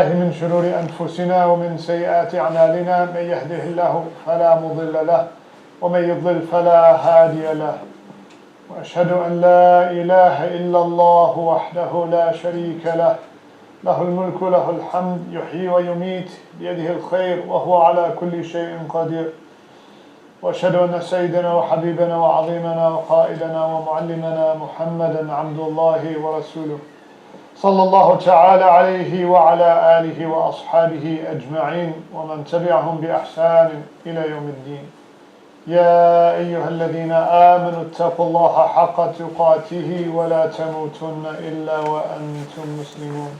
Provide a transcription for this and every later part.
من شرور أنفسنا ومن سيئات أعمالنا من يهده الله فلا مضل له ومن يضلل فلا هادي له وأشهد أن لا إله إلا الله وحده لا شريك له له الملك له الحمد يحيي ويميت بيده الخير وهو على كل شيء قدير وأشهد أن سيدنا وحبيبنا وعظيمنا وقائدنا ومعلمنا محمدا عبد الله ورسوله صلى الله تعالى عليه وعلى آله وأصحابه أجمعين ومن تبعهم بإحسان إلى يوم الدين. يا أيها الذين آمنوا اتقوا الله حق تقاته ولا تموتن إلا وأنتم مسلمون.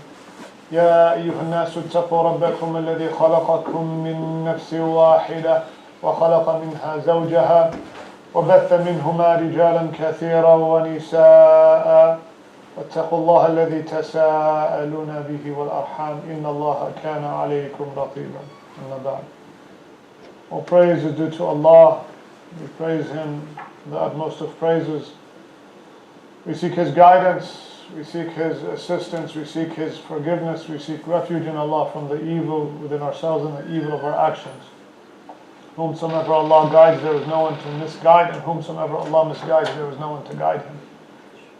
يا أيها الناس اتقوا ربكم الذي خلقكم من نفس واحدة وخلق منها زوجها وبث منهما رجالا كثيرا ونساء واتقوا الله الذي تساءلون به والأرحام إن الله كان عليكم رقيبا. أما بعد. All praise is due to Allah. We praise Him the utmost of praises. We seek His guidance, we seek His assistance, we seek His forgiveness, we seek refuge in Allah from the evil within ourselves and the evil of our actions. Whomsoever Allah guides, there is no one to misguide, and whomsoever Allah misguides, there is no one to guide him.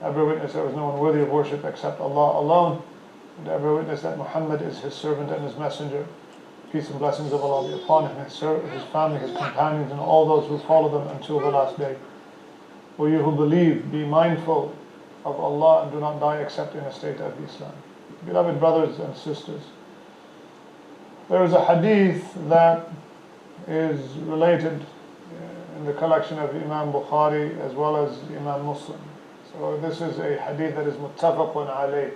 Every witness there is no one worthy of worship except Allah alone, and every witness that Muhammad is His servant and His messenger. Peace and blessings of Allah be upon him, his family, his companions, and all those who follow them until the last day. O you who believe, be mindful of Allah and do not die except in a state of Islam. Beloved brothers and sisters, there is a hadith that is related in the collection of Imam Bukhari as well as Imam Muslim. So this is a hadith that is muttafaqun alayh.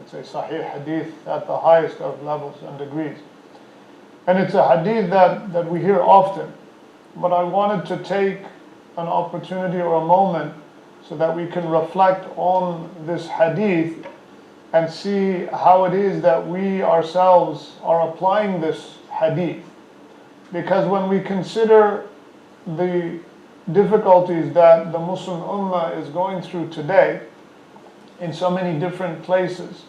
It's a sahih hadith at the highest of levels and degrees. And it's a hadith that we hear often. But I wanted to take an opportunity or a moment so that we can reflect on this hadith and see how it is that we ourselves are applying this hadith. Because when we consider the difficulties that the Muslim Ummah is going through today in so many different places,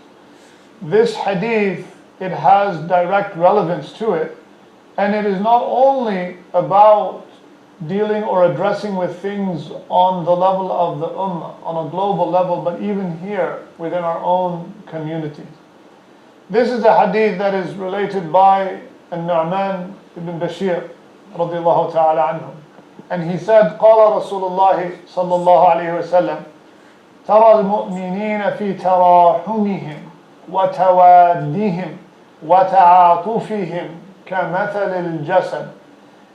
this hadith, it has direct relevance to it, and it is not only about dealing or addressing with things on the level of the Ummah, on a global level, but even here within our own communities. This is a hadith that is related by An-Nu'man ibn Bashir radiyallahu ta'ala anhu. And he said, قال رسول الله صلى الله عليه وسلم ترى المؤمنين في تراحمهم وتوادهم وتعاطفهم كمثل الجسد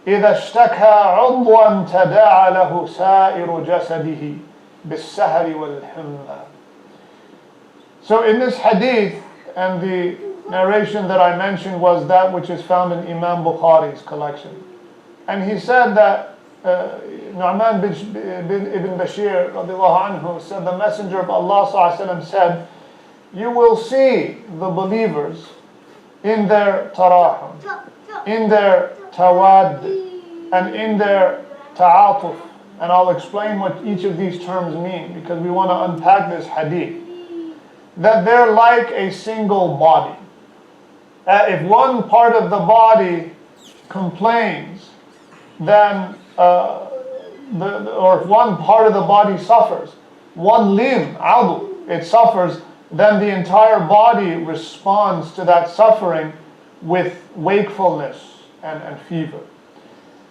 إذا اشتكى عضوا تداعى له سائر جسده بالسهر والحمى. So in this hadith, and the narration that I mentioned was that which is found in Imam Bukhari's collection. And he said that Nu'man ibn Bashir radiallahu anhu said, the Messenger of Allah sallallahu alaihi wasallam said, you will see the believers in their tarahum, in their tawad, and in their ta'atuf. And I'll explain what each of these terms mean because we want to unpack this hadith. That they're like a single body. If one part of the body complains, then or if one part of the body suffers, one limb, adu, it suffers, then the entire body responds to that suffering with wakefulness and fever.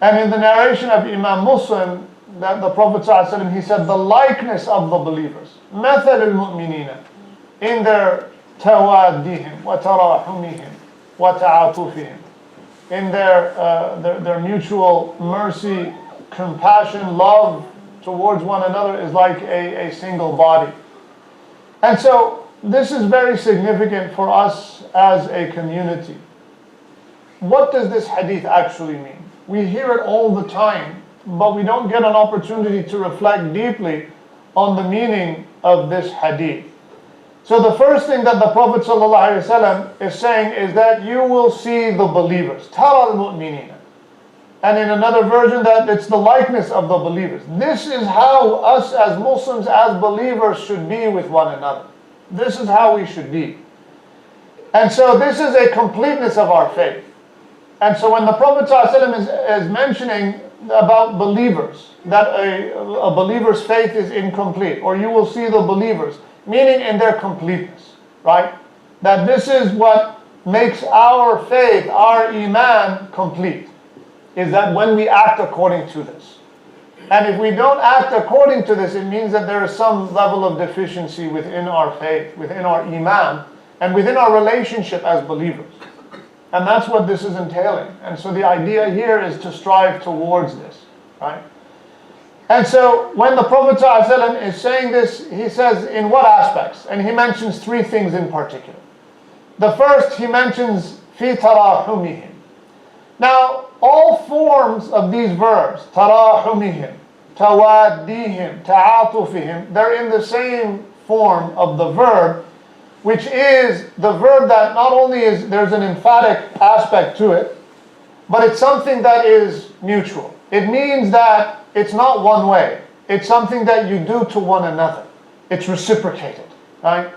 And in the narration of Imam Muslim, that the Prophet ﷺ, he said, the likeness of the believers, مثل المؤمنين, in their tawaddihim, wa tarahumihim, wa ta'atufihim, in their mutual mercy, compassion, love towards one another is like a single body. And so this is very significant for us as a community. What does this hadith actually mean? We hear it all the time, but we don't get an opportunity to reflect deeply on the meaning of this hadith. So the first thing that the Prophet ﷺ is saying is that you will see the believers. تَرَى الْمُؤْمِنِينَ. And in another version that it's the likeness of the believers. This is how us as Muslims, as believers should be with one another. This is how we should be. And so this is a completeness of our faith. And so when the Prophet ﷺ is mentioning about believers, that a believer's faith is incomplete, or you will see the believers, meaning in their completeness, right? That this is what makes our faith, our iman complete, is that when we act according to this. And if we don't act according to this, it means that there is some level of deficiency within our faith, within our iman, and within our relationship as believers. And that's what this is entailing. And so the idea here is to strive towards this, right? And so when the Prophet ﷺ is saying this, he says in what aspects? And he mentions three things in particular. The first, he mentions fi tarahumihim. Now, all forms of these verbs, tarahumihim, tawaddihim, ta'atufihim, they're in the same form of the verb, which is the verb that not only is there's an emphatic aspect to it, but it's something that is mutual. It means that it's not one way. It's something that you do to one another. It's reciprocated, right?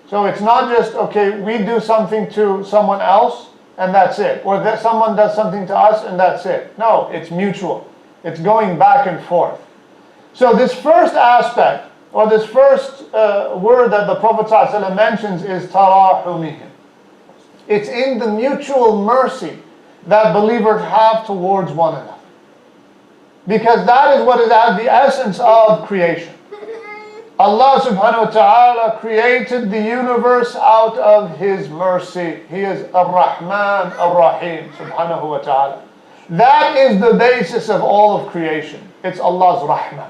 So it's not just, okay, we do something to someone else and that's it. Or that someone does something to us and that's it. No, it's mutual. It's going back and forth. So this first aspect, or this first word that the Prophet ﷺ mentions is tarahumihim. It's in the mutual mercy that believers have towards one another. Because that is what is at the essence of creation. Allah subhanahu wa ta'ala created the universe out of His mercy. He is Ar-Rahman Ar-Rahim subhanahu wa ta'ala. That is the basis of all of creation. It's Allah's Rahmah.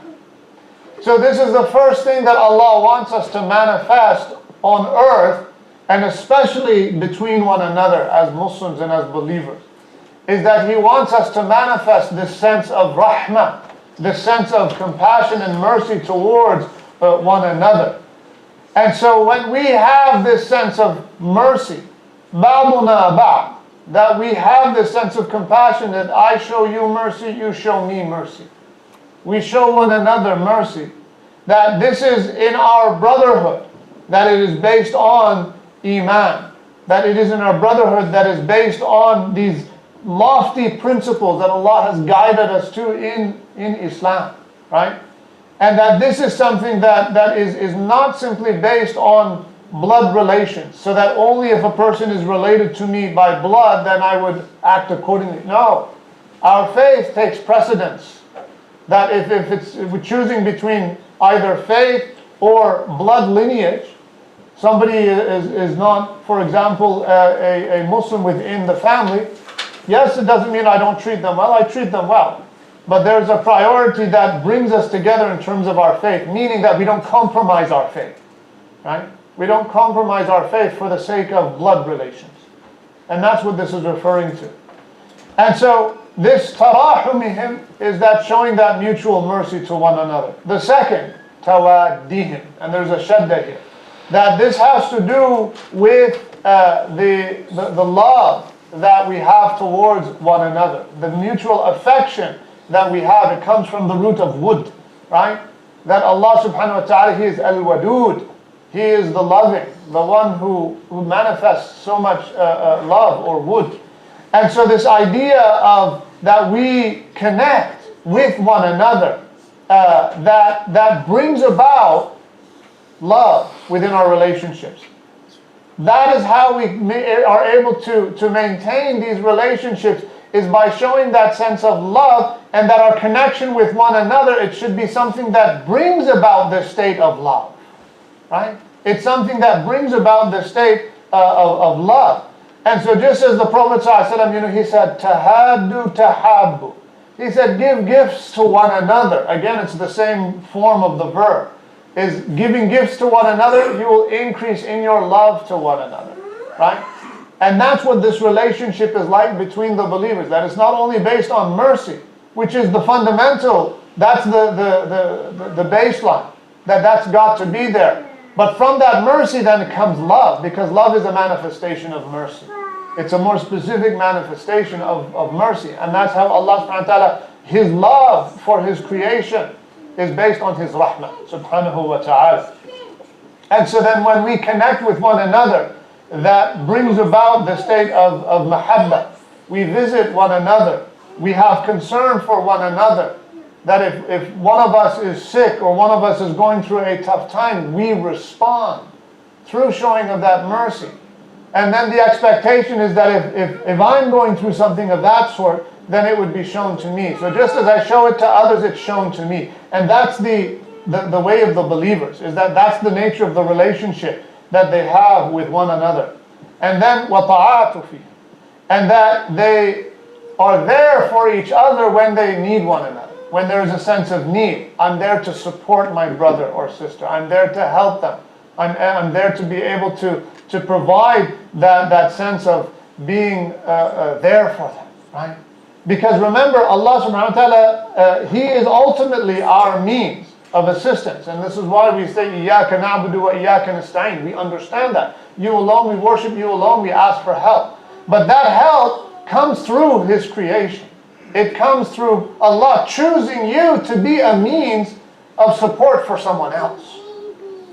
So this is the first thing that Allah wants us to manifest on earth, and especially between one another as Muslims and as believers, is that He wants us to manifest this sense of rahmah, this sense of compassion and mercy towards one another. And so when we have this sense of mercy, ba'duna ba'd, that we have this sense of compassion, that I show you mercy, you show me mercy. We show one another mercy. That this is in our brotherhood, that it is based on iman. That it is in our brotherhood that is based on these lofty principles that Allah has guided us to in Islam, right? And that this is something that is not simply based on blood relations, so that only if a person is related to me by blood, then I would act accordingly. No, our faith takes precedence. That if we're choosing between either faith or blood lineage, somebody is not, for example, a Muslim within the family, yes, it doesn't mean I don't treat them well, I treat them well. But there's a priority that brings us together in terms of our faith, meaning that we don't compromise our faith, right? We don't compromise our faith for the sake of blood relations. And that's what this is referring to. And so, this tarahumihim is that showing that mutual mercy to one another. The second, tawaddihim, and there's a shadda here, that this has to do with the love that we have towards one another, the mutual affection that we have. It comes from the root of wood, right? That Allah subhanahu wa ta'ala, He is al-wadud, He is the loving, the one who manifests so much love or wood. And so this idea of that we connect with one another, that brings about love within our relationships. That is how we are able to maintain these relationships, is by showing that sense of love, and that our connection with one another, it should be something that brings about this state of love, right? It's something that brings about the state of love. And so just as the Prophet ﷺ, he said, tahaddu tahabbu. He said, give gifts to one another. Again, it's the same form of the verb. Is giving gifts to one another, you will increase in your love to one another, right? And that's what this relationship is like between the believers. That it's not only based on mercy, which is the fundamental, that's the baseline, that's got to be there. But from that mercy then comes love, because love is a manifestation of mercy. It's a more specific manifestation of mercy. And that's how Allah subhanahu wa ta'ala, His love for His creation is based on His rahmah subhanahu wa ta'ala. And so then when we connect with one another, that brings about the state of mahabba. We visit one another. We have concern for one another. That if one of us is sick or one of us is going through a tough time, we respond through showing of that mercy. And then the expectation is that if I'm going through something of that sort, then it would be shown to me. So just as I show it to others, it's shown to me. And that's the way of the believers, is that's the nature of the relationship that they have with one another. And then وَطَاعَةُ فِيهِ, and that they are there for each other when they need one another. When there is a sense of need, I'm there to support my brother or sister. I'm there to help them. I'm there to be able to provide that sense of being there for them, right? Because remember, Allah subhanahu wa ta'ala, He is ultimately our means of assistance. And this is why we say, إِيَّاكَ نَعْبُدُ وَإِيَّاكَ نَسْتَعِينُ. We understand that. You alone, we worship you alone, we ask for help. But that help comes through His creation. It comes through Allah choosing you to be a means of support for someone else.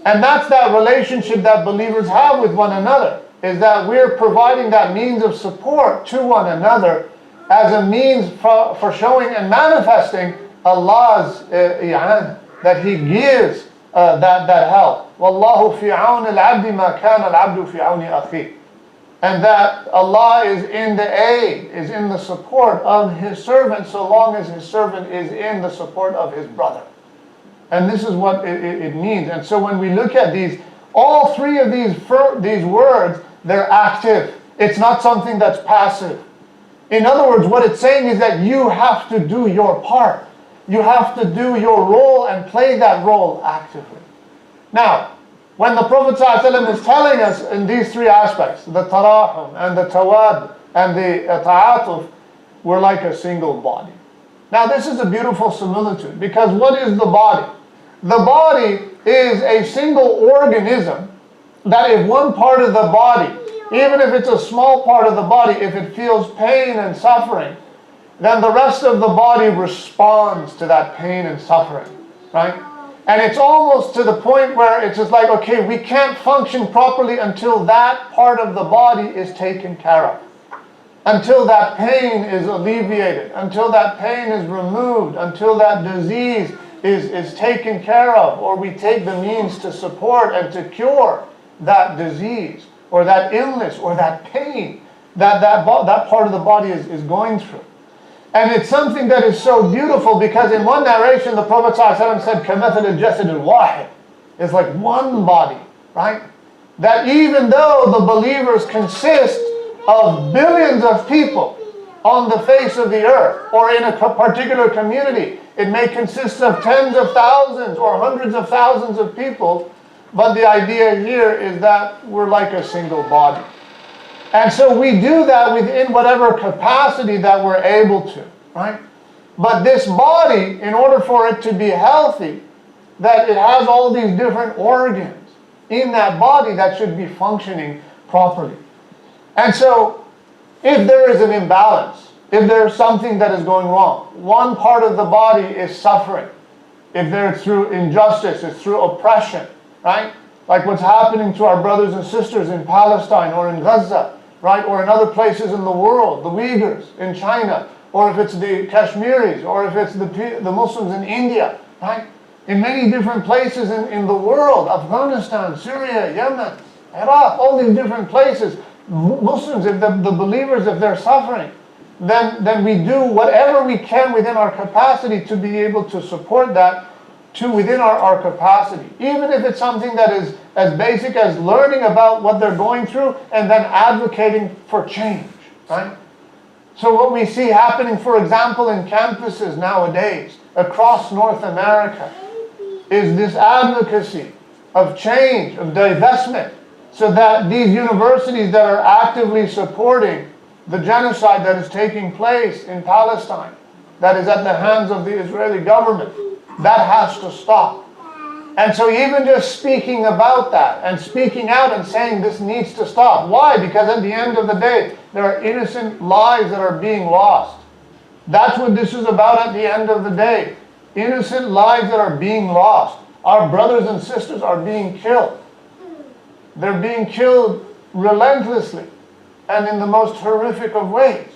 And that's that relationship that believers have with one another, is that we're providing that means of support to one another as a means for showing and manifesting Allah's i'an, that He gives that help. وَاللَّهُ فِي عَوْنِ الْعَبْدِ مَا كَانَ الْعَبْدُ فِي عَوْنِ أَخِيهِ. And that Allah is in the aid, is in the support of His servant, so long as His servant is in the support of his brother. And this is what it means. And so when we look at these, all three of these words, they're active. It's not something that's passive. In other words, what it's saying is that you have to do your part. You have to do your role and play that role actively. Now, when the Prophet ﷺ is telling us in these three aspects, the tarahum and the tawad and the ta'atuf, we're like a single body. Now this is a beautiful similitude, because what is the body? The body is a single organism that if one part of the body, even if it's a small part of the body, if it feels pain and suffering, then the rest of the body responds to that pain and suffering, right? And it's almost to the point where it's just like, okay, we can't function properly until that part of the body is taken care of. Until that pain is alleviated, until that pain is removed, until that disease is taken care of, or we take the means to support and to cure that disease, or that illness, or that pain that part of the body is going through. And it's something that is so beautiful, because in one narration the Prophet ﷺ said, كَمَثَلِ الْجَسَدِ الْوَاحِدِ. It's like one body, right? That even though the believers consist of billions of people on the face of the earth, or in a particular community, it may consist of tens of thousands or hundreds of thousands of people, but the idea here is that we're like a single body. And so we do that within whatever capacity that we're able to, right? But this body, in order for it to be healthy, that it has all these different organs in that body that should be functioning properly. And so, if there is an imbalance, if there's something that is going wrong, one part of the body is suffering. If it's through injustice, it's through oppression, right? Like what's happening to our brothers and sisters in Palestine or in Gaza, right? Or in other places in the world, the Uyghurs in China, or if it's the Kashmiris, or if it's the Muslims in India, right? In many different places in the world, Afghanistan, Syria, Yemen, Iraq, all these different places, Muslims, if the believers, if they're suffering, then we do whatever we can within our capacity to be able to support that within our capacity. Even if it's something that is as basic as learning about what they're going through and then advocating for change, right? So what we see happening, for example, in campuses nowadays across North America is this advocacy of change, of divestment, so that these universities that are actively supporting the genocide that is taking place in Palestine, that is at the hands of the Israeli government, that has to stop. And so even just speaking about that and speaking out and saying this needs to stop. Why? Because at the end of the day, there are innocent lives that are being lost. That's what this is about at the end of the day. Innocent lives that are being lost. Our brothers and sisters are being killed. They're being killed relentlessly and in the most horrific of ways.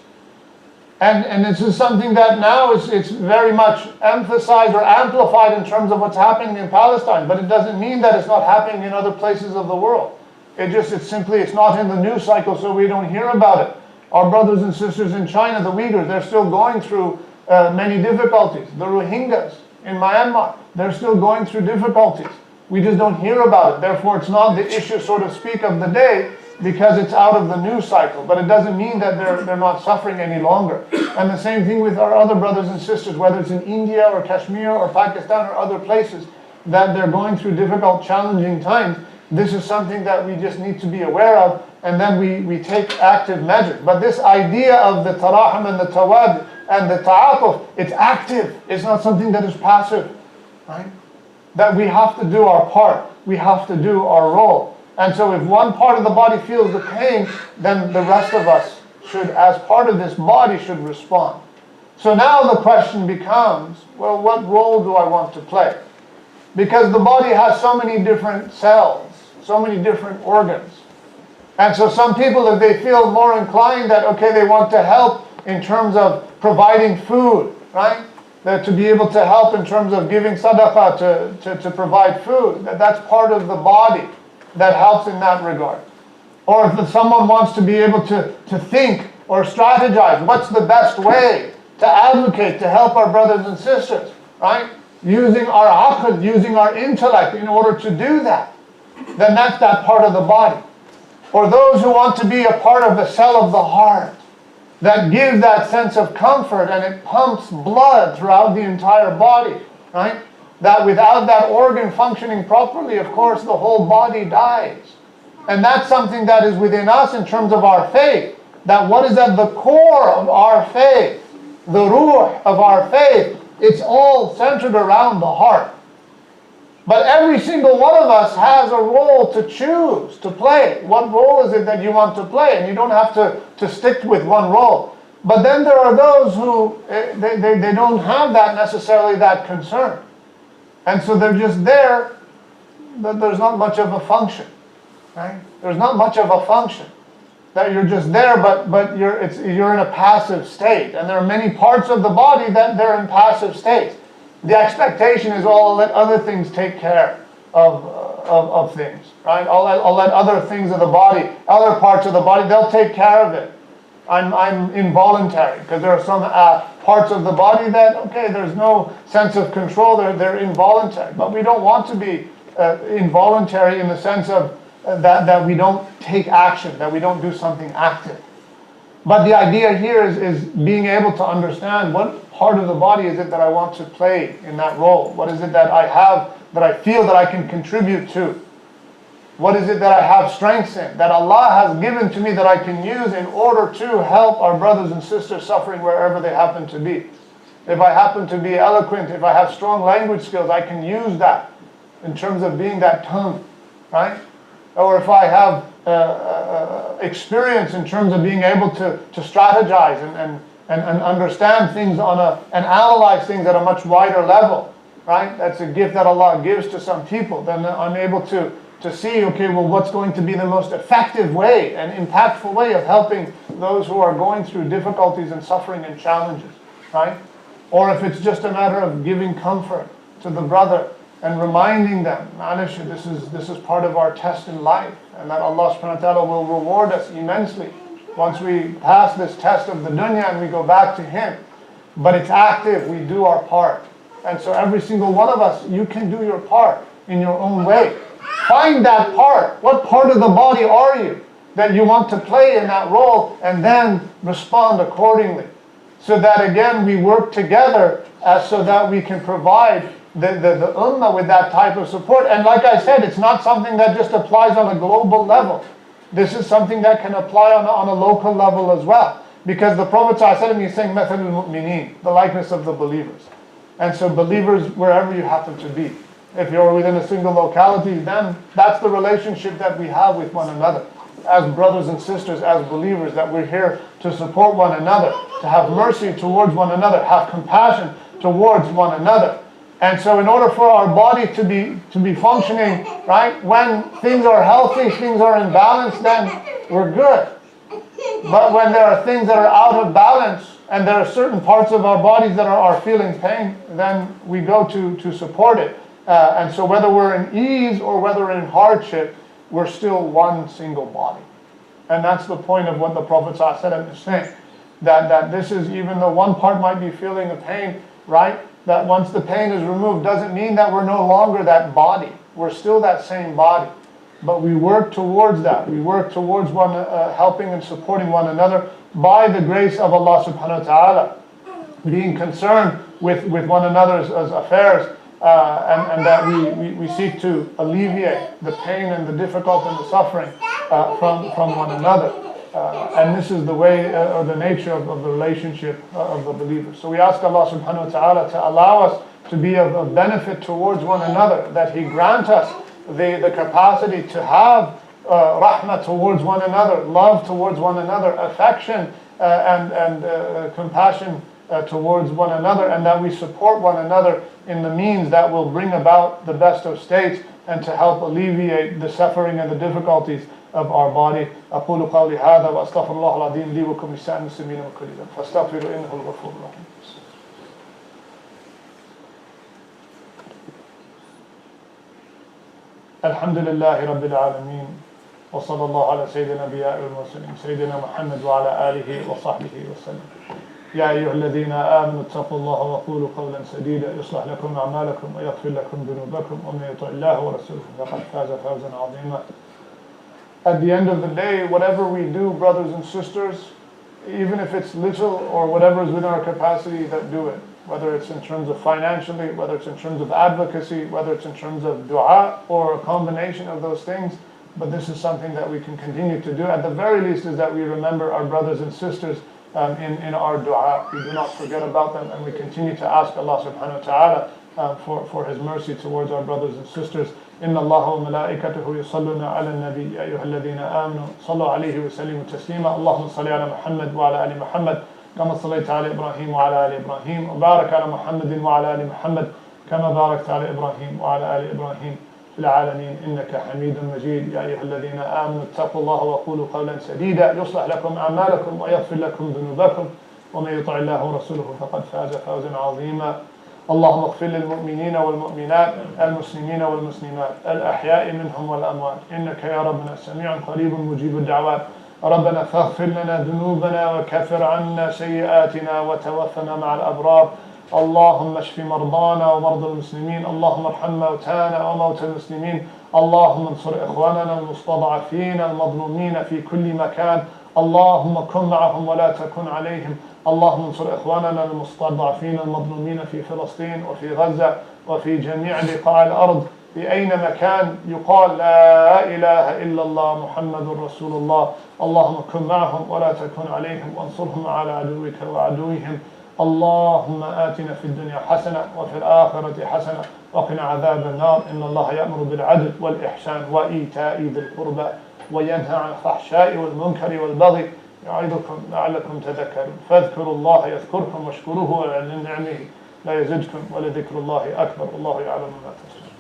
And this is something that now it's very much emphasized or amplified in terms of what's happening in Palestine, but it doesn't mean that it's not happening in other places of the world. It's not in the news cycle, so we don't hear about it. Our brothers and sisters in China, the Uyghurs, they're still going through many difficulties. The Rohingyas in Myanmar, they're still going through difficulties. We just don't hear about it. Therefore, it's not the issue, so to speak, of the day, because it's out of the news cycle. But it doesn't mean that they're not suffering any longer. And the same thing with our other brothers and sisters, whether it's in India or Kashmir or Pakistan or other places, that they're going through difficult, challenging times. This is something that we just need to be aware of, and then we take active measures. But this idea of the tarahum and the tawad and the ta'atuf, it's active. It's not something that is passive, right? That we have to do our part. We have to do our role. And so if one part of the body feels the pain, then the rest of us should, as part of this body, should respond. So now the question becomes, well, what role do I want to play? Because the body has so many different cells, so many different organs. And so some people, if they feel more inclined that, okay, they want to help in terms of providing food, right? That to be able to help in terms of giving sadaqah to provide food, that's part of the body that helps in that regard. Or if someone wants to be able to think or strategize, what's the best way to advocate, to help our brothers and sisters, right? Using our aql, using our intellect in order to do that, then that's that part of the body. Or those who want to be a part of the cell of the heart, that gives that sense of comfort and it pumps blood throughout the entire body, right? That without that organ functioning properly, of course, the whole body dies. And that's something that is within us in terms of our faith. That what is at the core of our faith, the ruh of our faith, it's all centered around the heart. But every single one of us has a role to choose, to play. What role is it that you want to play? And you don't have to stick with one role. But then there are those who, they don't have that necessarily, that concern. And so they're just there, but there's not much of a function, right? There's not much of a function. That you're just there, but you're in a passive state. And there are many parts of the body that they're in passive states. The expectation is, I'll let other things take care of things, right? I'll let other things of the body, other parts of the body, they'll take care of it. I'm involuntary, because there are some parts of the body that, okay, there's no sense of control, they're involuntary. But we don't want to be involuntary in the sense of that we don't take action, that we don't do something active. But the idea here is being able to understand what part of the body is it that I want to play in that role. What is it that I have, that I feel that I can contribute to? What is it that I have strengths in, that Allah has given to me that I can use in order to help our brothers and sisters suffering wherever they happen to be? If I happen to be eloquent, if I have strong language skills, I can use that in terms of being that tongue, right? Or if I have experience in terms of being able to strategize and understand things and analyze things at a much wider level, right? That's a gift that Allah gives to some people. Then I'm able to see, okay, well, what's going to be the most effective way and impactful way of helping those who are going through difficulties and suffering and challenges, right? Or if it's just a matter of giving comfort to the brother and reminding them, Manish, this is part of our test in life, and that Allah subhanahu wa ta'ala will reward us immensely once we pass this test of the dunya and we go back to Him. But it's active, we do our part. And so every single one of us, you can do your part in your own way. Find that part. What part of the body are you that you want to play in that role, and then respond accordingly. So that again, we work together so that we can provide the ummah with that type of support. And like I said, it's not something that just applies on a global level. This is something that can apply on a local level as well. Because the Prophet ﷺ is saying, مَثَلُ الْمُؤْمِنِينَ, the likeness of the believers. And so believers, wherever you happen to be. If you're within a single locality, then that's the relationship that we have with one another. As brothers and sisters, as believers, that we're here to support one another, to have mercy towards one another, have compassion towards one another. And so in order for our body to be functioning, right, when things are healthy, things are in balance, then we're good. But when there are things that are out of balance, and there are certain parts of our bodies that are feeling pain, then we go to support it. And so whether we're in ease or whether we're in hardship, we're still one single body. And that's the point of what the Prophet ﷺ is saying. That this is, even though one part might be feeling a pain, right? That once the pain is removed doesn't mean that we're no longer that body. We're still that same body. But we work towards that. We work towards helping and supporting one another by the grace of Allah subhanahu wa ta'ala. Being concerned with one another's affairs, and that we seek to alleviate the pain and the difficulty and the suffering from one another. And this is the way or the nature of the relationship of the believers. So we ask Allah subhanahu wa ta'ala to allow us to be of benefit towards one another, that He grant us the capacity to have rahmah towards one another, love towards one another, affection and compassion towards one another, and that we support one another in the means that will bring about the best of states and to help alleviate the suffering and the difficulties of our body. أقول قولي هذا وأستغفر الله العظيم لي ولكم لسائر المسلمين من كل ذنب فاستغفروا إنه الغفور الرحيم. الحمد لله رب العالمين وصلى الله على سيد الأنبياء والمرسلين سيدنا محمد وعلى آله وصحبه وسلم. يا أيها الذين آمنوا اتقوا الله وقولوا قولا سديدا يصلح لكم أعمالكم ويغفر لكم ذنوبكم ومن يطع الله ورسوله فقد فاز فوزا عظيما. At the end of the day, whatever we do, brothers and sisters, even if it's little or whatever is within our capacity, that do it. Whether it's in terms of financially, whether it's in terms of advocacy, whether it's in terms of dua, or a combination of those things. But this is something that we can continue to do. At the very least is that we remember our brothers and sisters in our dua. We do not forget about them, and we continue to ask Allah subhanahu wa ta'ala for His mercy towards our brothers and sisters. إن الله وملائكته يصلون على النبي يا أيها الذين آمنوا صلوا عليه وسلموا تسليما اللهم صل على محمد وعلى آل محمد كما صليت على إبراهيم وعلى آل إبراهيم وبارك على محمد وعلى آل محمد كما باركت على إبراهيم وعلى آل إبراهيم في العالمين إنك حميد مجيد. يا أيها الذين آمنوا اتقوا الله وقولوا قولا سديدا يصلح لكم أعمالكم ويغفر لكم ذنوبكم ومن يطع الله ورسوله فقد فاز فوزا عظيما. اللهم اغفر للمؤمنين والمؤمنات المسلمين والمسلمات الأحياء منهم والأموات إنك يا ربنا سميع قريب مجيب الدعوات. ربنا فاغفر لنا ذنوبنا وكفر عنا سيئاتنا وتوفنا مع الأبرار. اللهم اشف مرضانا ومرضى المسلمين. اللهم ارحم موتانا وموتى المسلمين. اللهم انصر إخواننا المستضعفين المظلومين في كل مكان. اللهم كن معهم ولا تكن عليهم. اللهم انصر إخواننا المستضعفين المظلومين في فلسطين وفي غزة وفي جميع بقاع الأرض في أين مكان يقال لا إله إلا الله محمد رسول الله. اللهم كن معهم ولا تكن عليهم وانصرهم على عدوك وعدوهم. اللهم آتنا في الدنيا حسنة وفي الآخرة حسنة وقنا عذاب النار. إن الله يأمر بالعدل والإحسان وإيتاء ذي القربى وينهى عن الفحشاء والمنكر والبغي يعظكم لعلكم تذكرون. فاذكروا الله يذكركم واشكروه على نعمه لا يزدكم ولذكر الله أكبر. الله يعلم ما تصنعون.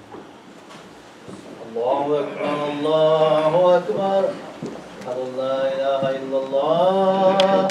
الله أكبر الله أكبر. لا إله إلا الله.